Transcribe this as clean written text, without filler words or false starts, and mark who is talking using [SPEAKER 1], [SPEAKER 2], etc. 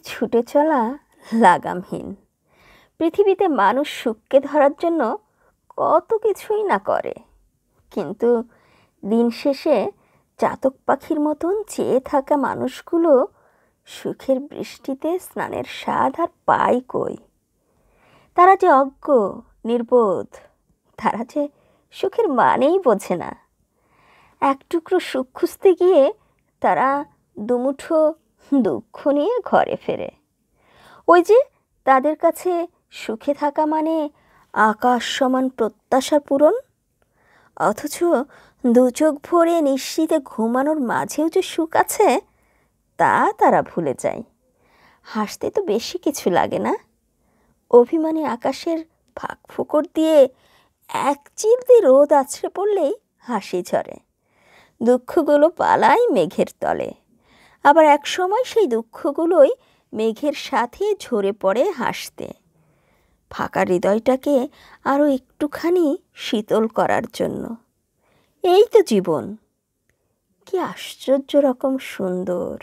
[SPEAKER 1] ছুটে চলা লাগামহীন। পৃথিবীতে মানুষ সুখকে ধরার জন্য কত কিছুই না করে, কিন্তু দিন শেষে চাতক পাখির মতন চেয়ে থাকা মানুষগুলো সুখের বৃষ্টিতে স্নানের স্বাদ আর পায় কই। তারা যে অজ্ঞ, নির্বোধ, তারা যে সুখের মানেই বোঝে না। এক টুকরো সুখ খুঁজতে গিয়ে তারা দুমুঠো দুঃখ নিয়ে ঘরে ফেরে। ওই যে তাদের কাছে সুখে থাকা মানে আকাশ সমান প্রত্যাশার পূরণ, অথচ দু চোখ ভরে নিশ্চিতে ঘুমানোর মাঝেও যে সুখ আছে তা তারা ভুলে যায়। হাসতে তো বেশি কিছু লাগে না, অভিমানী আকাশের ফাঁক ফোকর দিয়ে এক চিলতি রোদ আছড়ে পড়লেই হাসি ঝরে। দুঃখগুলো পালায় মেঘের তলে, আবার এক সময় সেই দুঃখগুলোই মেঘের সাথে ঝরে পড়ে হাসতে, ফাঁকা হৃদয়টাকে আরও একটুখানি শীতল করার জন্য। এই তো জীবন, কি আশ্চর্য রকম সুন্দর।